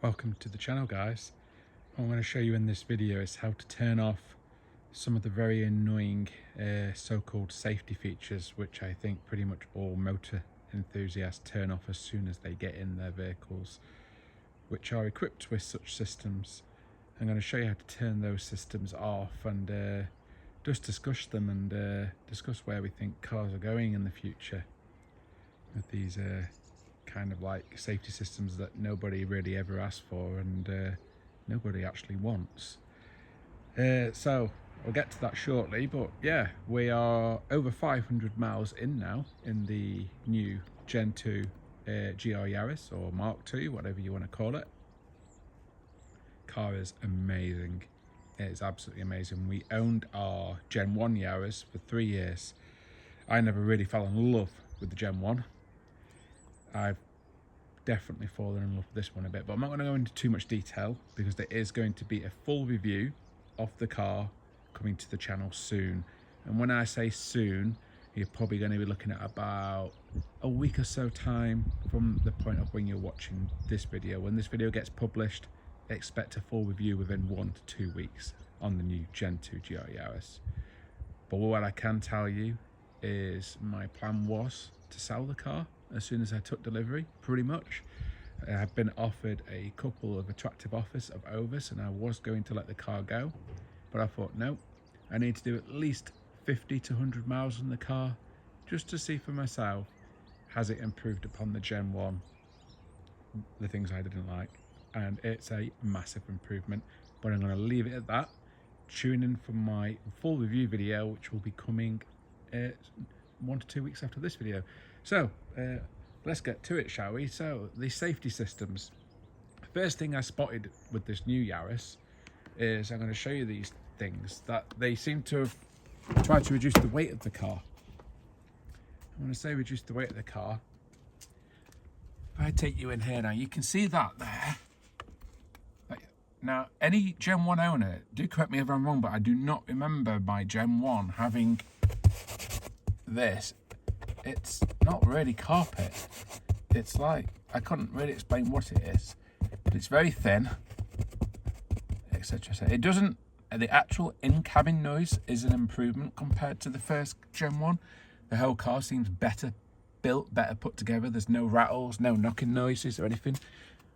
Welcome to the channel, guys. What I'm going to show you in this video is how to turn off some of the very annoying so-called safety features, which I think pretty much all motor enthusiasts turn off as soon as they get in their vehicles, which are equipped with such systems. I'm going to show you how to turn those systems off and just discuss them and discuss where we think cars are going in the future with these kind of like safety systems that nobody really ever asked for and nobody actually wants. So we'll get to that shortly, but yeah, we are over 500 miles in now in the new Gen 2 GR Yaris, or Mark II, whatever you want to call it. Car is amazing. It is absolutely amazing. We owned our Gen 1 Yaris for 3 years. I never really fell in love with the Gen 1. I've definitely fallen in love with this one a bit, but I'm not going to go into too much detail because there is going to be a full review of the car coming to the channel soon. And when I say soon, you're probably going to be looking at about a week or so time from the point of when you're watching this video. When this video gets published, expect a full review within 1 to 2 weeks on the new Gen 2 GR Yaris. But what I can tell you is my plan was to sell the car as soon as I took delivery, pretty much. I've been offered a couple of attractive offers of overs and I was going to let the car go, but I thought, no, I need to do at least 50 to 100 miles on the car just to see for myself, has it improved upon the Gen 1, the things I didn't like. And it's a massive improvement, but I'm going to leave it at that. Tune in for my full review video, which will be coming 1 to 2 weeks after this video. So let's get to it, shall we? So the safety systems. First thing I spotted with this new Yaris is I'm going to show you these things that they seem to have tried to reduce the weight of the car. I'm going to say reduce the weight of the car. If I take you in here now, you can see that there. Now, any Gen 1 owner, do correct me if I'm wrong, but I do not remember my Gen 1 having this. It's not really carpet. It's like, I couldn't really explain what it is, but it's very thin, etc. It doesn't, the actual in-cabin noise is an improvement compared to the first Gen 1. The whole car seems better built, better put together. There's no rattles, no knocking noises or anything.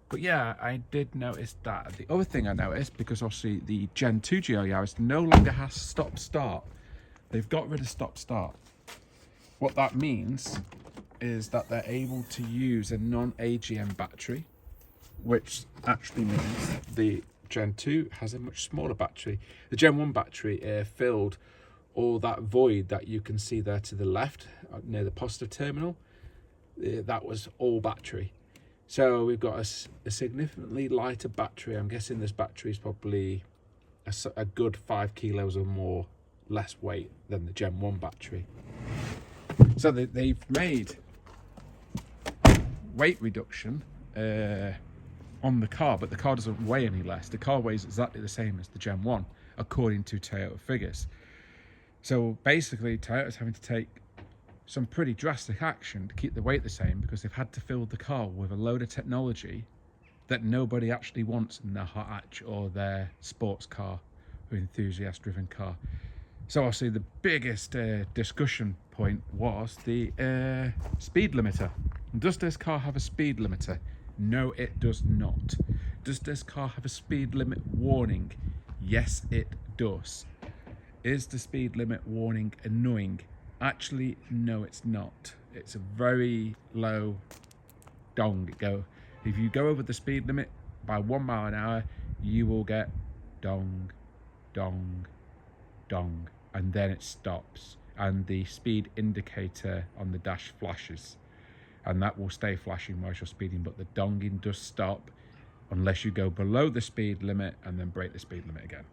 But yeah, I did notice that. The other thing I noticed, because obviously the Gen 2 GR Yaris no longer has stop-start. They've got rid of stop-start. What that means is that they're able to use a non-AGM battery, which actually means the Gen 2 has a much smaller battery. The Gen 1 battery filled all that void that you can see there to the left near the positive terminal. That was all battery. So we've got a significantly lighter battery. I'm guessing this battery is probably a good 5 kilos or more less weight than the Gen 1 battery. So they've made weight reduction on the car, but the car doesn't weigh any less. The car weighs exactly the same as the Gen 1, according to Toyota figures. So basically, Toyota's having to take some pretty drastic action to keep the weight the same because they've had to fill the car with a load of technology that nobody actually wants in their hot hatch or their sports car or enthusiast-driven car. So obviously the biggest discussion point was the speed limiter. Does this car have a speed limiter? No, it does not. Does this car have a speed limit warning? Yes, it does. Is the speed limit warning annoying? Actually, no, it's not. It's a very low dong. If you go over the speed limit by 1 mile an hour, you will get dong, dong, dong, and then it stops and the speed indicator on the dash flashes, and that will stay flashing while you're speeding, but the donging does stop unless you go below the speed limit and then break the speed limit again.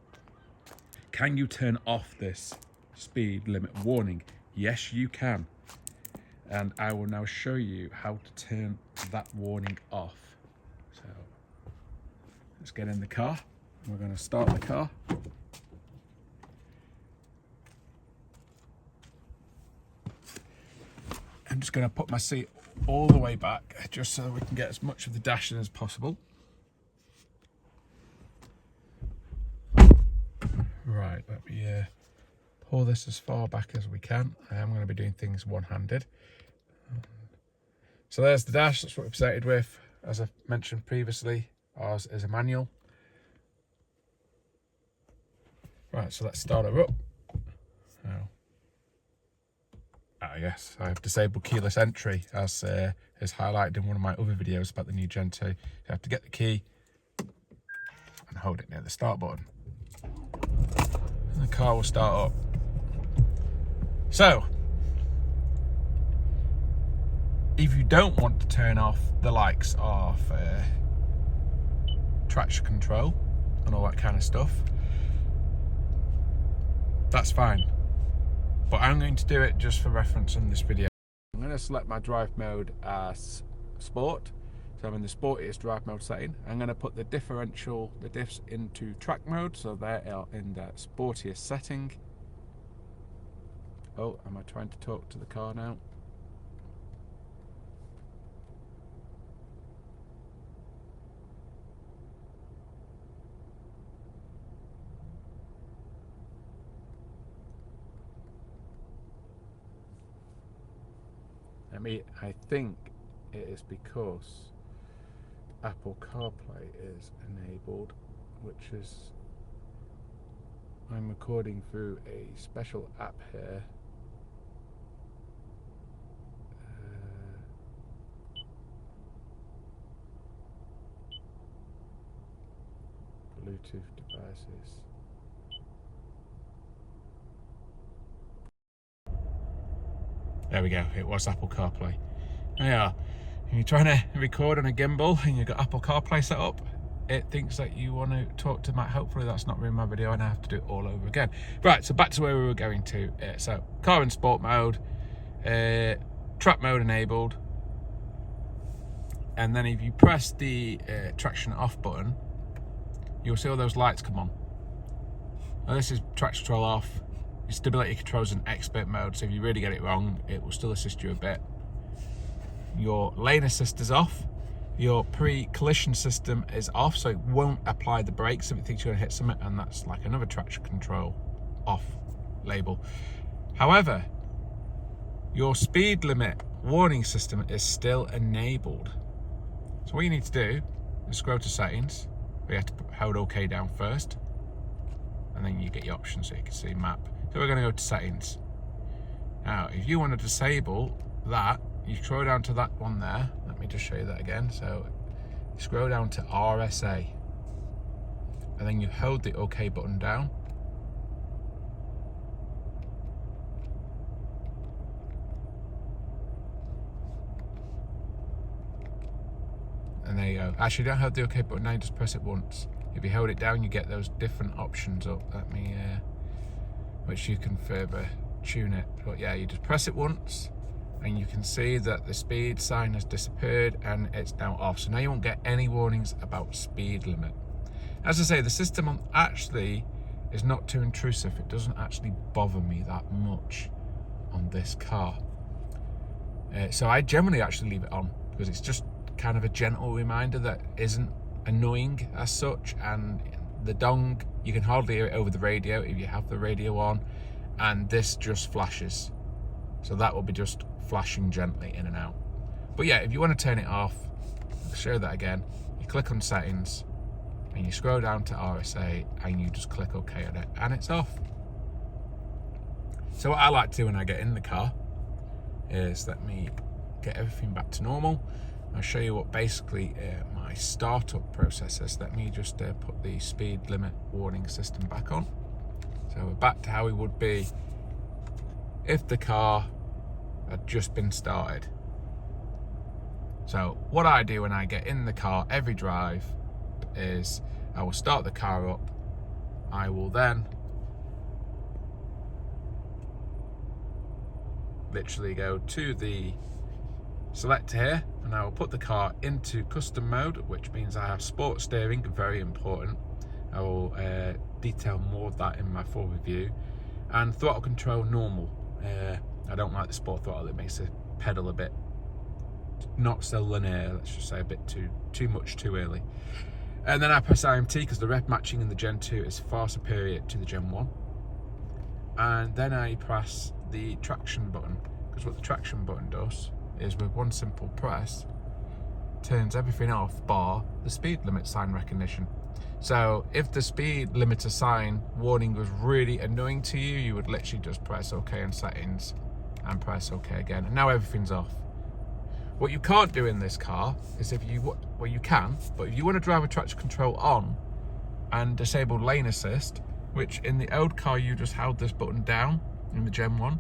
Can you turn off this speed limit warning? Yes, you can, and I will now show you how to turn that warning off. So let's get in the car. We're going to start the car. I'm just going to put my seat all the way back just so we can get as much of the dash in as possible. Right, let me pull this as far back as we can. I am going to be doing things one-handed. So there's the dash, that's what we've started with. As I mentioned previously, ours is a manual. Right, so let's start her up. Yes, I've disabled keyless entry, as is highlighted in one of my other videos about the new Gen 2. You have to get the key and hold it near the start button. And the car will start up. So, if you don't want to turn off the likes of traction control and all that kind of stuff, that's fine. But I'm going to do it just for reference in this video. I'm going to select my drive mode as sport. So I'm in the sportiest drive mode setting. I'm going to put the diffs into track mode, so they are in the sportiest setting. Oh, am I trying to talk to the car now? I think it is because Apple CarPlay is enabled, which is, I'm recording through a special app here. Bluetooth devices. There we go, it was Apple CarPlay. Yeah, if you're trying to record on a gimbal and you've got Apple CarPlay set up, it thinks that you want to talk to Matt. Hopefully that's not in my video and I have to do it all over again. Right, so back to where we were going to. So car in sport mode, track mode enabled, and then if you press the traction off button, you'll see all those lights come on. Now this is traction control off. Your stability control's in expert mode, so if you really get it wrong, it will still assist you a bit. Your lane assist is off. Your pre-collision system is off, so it won't apply the brakes if it thinks you're gonna hit something, and that's like another traction control off label. However, your speed limit warning system is still enabled. So what you need to do is scroll to settings. We have to hold OK down first, and then you get your options so you can see map. So we're going to go to settings. Now, if you want to disable that, you scroll down to that one there. Let me just show you that again. So you scroll down to RSA, and then you hold the OK button down. And there you go. Actually, don't hold the OK button now, just press it once. If you hold it down, you get those different options up. Let me, which you can further tune it. But yeah, you just press it once, and you can see that the speed sign has disappeared and it's now off. So now you won't get any warnings about speed limit. As I say, the system actually is not too intrusive. It doesn't actually bother me that much on this car. So I generally actually leave it on because it's just kind of a gentle reminder that isn't annoying as such. And the dong, you can hardly hear it over the radio if you have the radio on, and this just flashes. So that will be just flashing gently in and out. But yeah, if you want to turn it off, I'll show that again. You click on settings and you scroll down to RSA and you just click OK on it and it's off. So what I like to do when I get in the car is let me get everything back to normal. I'll show you what basically my startup process is. Let me just put the speed limit warning system back on. So we're back to how we would be if the car had just been started. So what I do when I get in the car every drive is I will start the car up. I will then literally go to the selector here and I will put the car into custom mode, which means I have sport steering, very important. I will detail more of that in my full review. And throttle control normal. I don't like the sport throttle, it makes the pedal a bit not so linear, let's just say a bit too much too early. And then I press IMT because the rep matching in the Gen 2 is far superior to the Gen 1. And then I press the traction button, because what the traction button does is, with one simple press, turns everything off bar the speed limit sign recognition. So if the speed limiter sign warning was really annoying to you, you would literally just press OK in settings and press OK again, and now everything's off. What you can't do in this car is, if you, well, you can, but if you want to drive with traction control on and disable lane assist, which in the old car you just held this button down in the Gen 1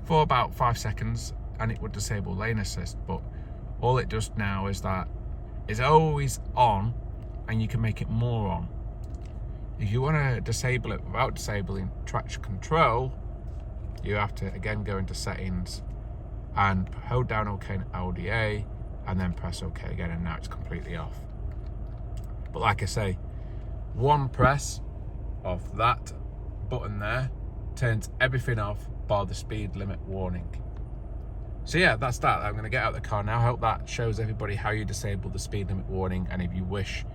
for about 5 seconds and it would disable lane assist, but all it does now is that it's always on, and you can make it more on. If you want to disable it without disabling traction control, you have to again go into settings and hold down OK in LDA and then press OK again, and now it's completely off. But like I say, one press of that button there turns everything off bar the speed limit warning. So yeah, that's that. I'm going to get out of the car now. I hope that shows everybody how you disable the speed limit warning, and if you wish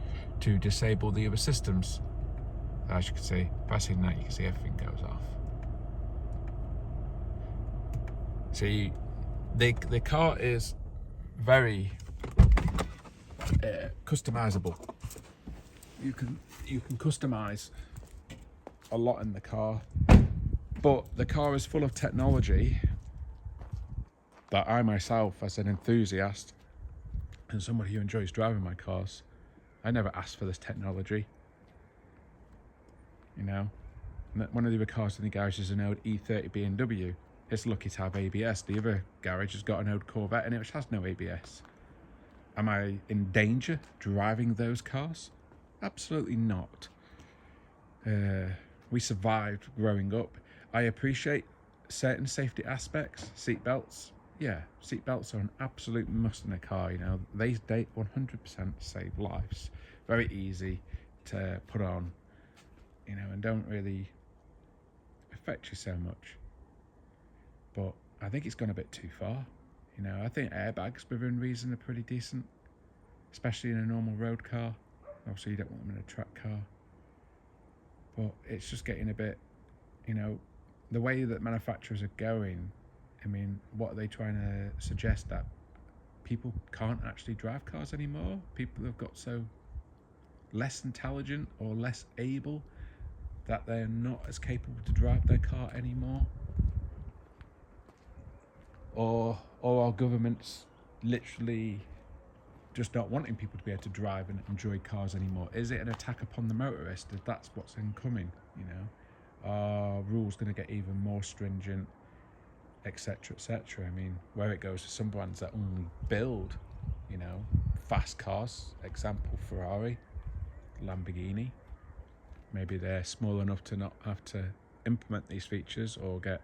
to disable the other systems. As you can see, pressing that, you can see everything goes off. See, the car is very customizable. You can customize a lot in the car, but the car is full of technology that I myself, as an enthusiast and somebody who enjoys driving my cars, I never asked for this technology. You know, one of the other cars in the garage is an old E30 BMW. It's lucky to have ABS. The other garage has got an old Corvette in it which has no ABS. Am I in danger driving those cars? Absolutely not. We survived growing up. I appreciate certain safety aspects. Seat belts, yeah, seat belts are an absolute must in a car. You know, they 100% save lives. Very easy to put on, you know, and don't really affect you so much. But I think it's gone a bit too far. You know, I think airbags within reason are pretty decent, especially in a normal road car. Obviously you don't want them in a track car. But it's just getting a bit, you know, the way that manufacturers are going, I mean, what are they trying to suggest? That people can't actually drive cars anymore? People have got so less intelligent or less able that they're not as capable to drive their car anymore? Or are governments literally just not wanting people to be able to drive and enjoy cars anymore? Is it an attack upon the motorist, if that's what's incoming? You know, are rules going to get even more stringent, etc., etc.? I mean, where it goes to some brands that only build, you know, fast cars, example Ferrari, Lamborghini, maybe they're small enough to not have to implement these features or get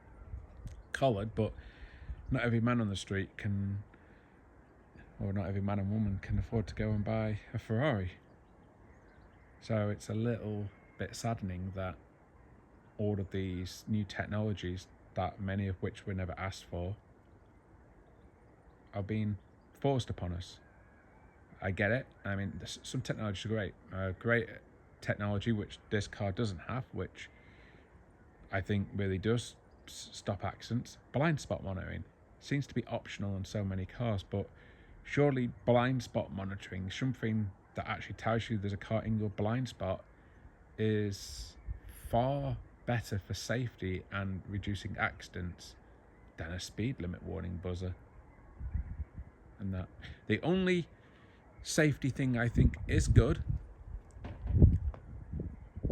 collared, but not every man on the street can, or not every man and woman can afford to go and buy a Ferrari. So it's a little bit saddening that all of these new technologies, that many of which were never asked for, are being forced upon us. I get it. I mean, some technologies are great. Great technology which this car doesn't have, which I think really does stop accidents. Blind spot monitoring seems to be optional on so many cars, but surely blind spot monitoring, something that actually tells you there's a car in your blind spot, is far better for safety and reducing accidents than a speed limit warning buzzer. And that the only safety thing I think is good,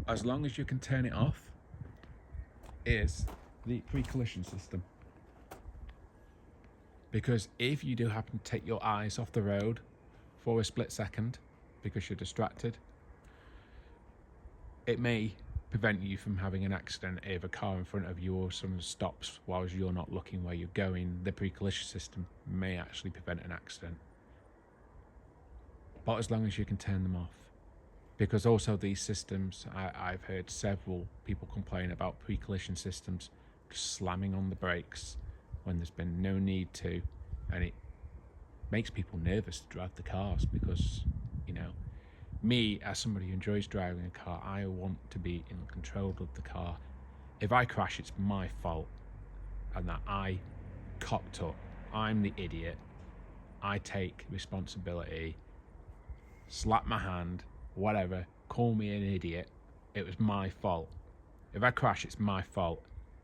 as long as you can turn it off, is the pre-collision system. Because if you do happen to take your eyes off the road for a split second because you're distracted, it may prevent you from having an accident if a car in front of you or someone stops while you're not looking where you're going. The pre-collision system may actually prevent an accident, but as long as you can turn them off. Because also these systems, I've heard several people complain about pre-collision systems just slamming on the brakes when there's been no need to, and it makes people nervous to drive the cars because, you know, Me, as somebody who enjoys driving a car, I want to be in control of the car. If I crash, it's my fault, and that I cocked up. I'm the idiot. I take responsibility. Slap my hand, whatever, call me an idiot. It was my fault. If I crash, it's my fault.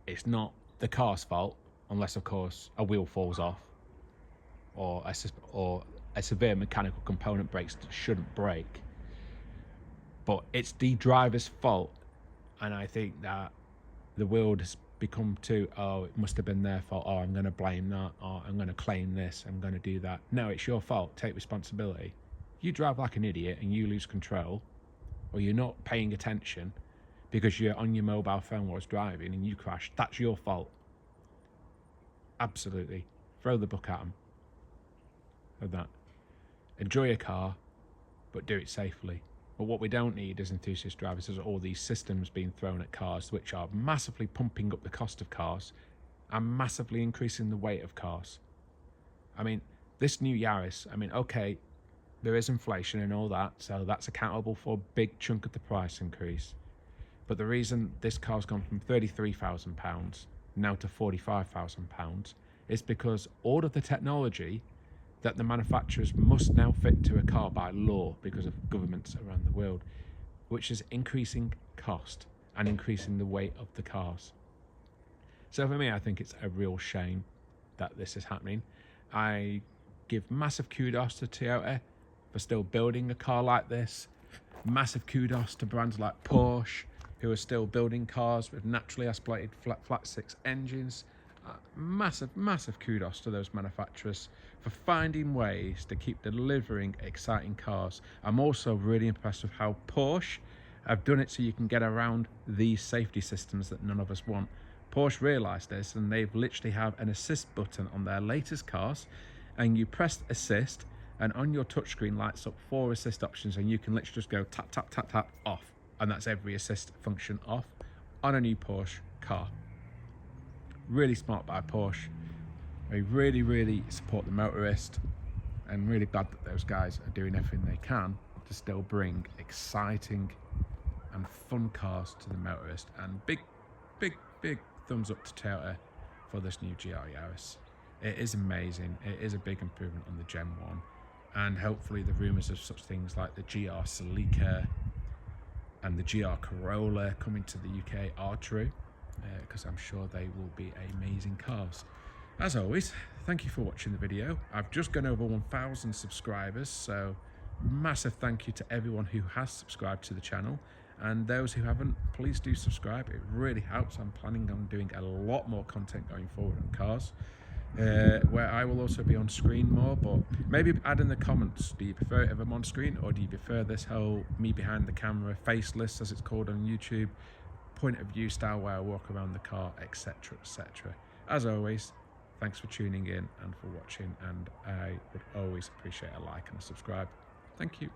It's not the car's fault, unless of course a wheel falls off or a severe mechanical component breaks that shouldn't break. But it's the driver's fault, and I think that the world has become too, oh, it must have been their fault, oh, I'm going to blame that, or I'm going to claim this, I'm going to do that. No, it's your fault. Take responsibility. You drive like an idiot and you lose control, or you're not paying attention because you're on your mobile phone whilst driving and you crash, that's your fault. Absolutely. Throw the book at them. For that. Enjoy your car, but do it safely. But what we don't need as enthusiast drivers is all these systems being thrown at cars which are massively pumping up the cost of cars and massively increasing the weight of cars. I mean, this new Yaris, I mean, okay, there is inflation and all that, so that's accountable for a big chunk of the price increase. But the reason this car's gone from £33,000 now to £45,000 is because all of the technology that the manufacturers must now fit to a car by law because of governments around the world, which is increasing cost and increasing the weight of the cars. So for me, I think it's a real shame that this is happening. I give massive kudos to Toyota for still building a car like this. Massive kudos to brands like Porsche, who are still building cars with naturally aspirated flat six engines. Massive kudos to those manufacturers for finding ways to keep delivering exciting cars. I'm also really impressed with how Porsche have done it so you can get around these safety systems that none of us want. Porsche realised this, and they've literally have an assist button on their latest cars, and you press assist, and on your touchscreen lights up 4 assist options, and you can literally just go tap, tap, tap, tap, off, and that's every assist function off on a new Porsche car. Really smart by Porsche. I really support the motorist, and really glad that those guys are doing everything they can to still bring exciting and fun cars to the motorist. And big thumbs up to Toyota for this new GR Yaris. It is amazing. It is a big improvement on the Gen 1, and hopefully the rumours of such things like the GR Celica and the GR Corolla coming to the UK are true, because I'm sure they will be amazing cars. As always, thank you for watching the video. I've just gone over 1,000 subscribers, so massive thank you to everyone who has subscribed to the channel, and those who haven't, please do subscribe. It really helps. I'm planning on doing a lot more content going forward on cars, where I will also be on screen more, but maybe add in the comments, do you prefer it if I'm on screen, or do you prefer this whole me behind the camera, faceless as it's called on YouTube, point of view style where I walk around the car, etc, etc. As always, thanks for tuning in and for watching, and I would always appreciate a like and a subscribe. Thank you.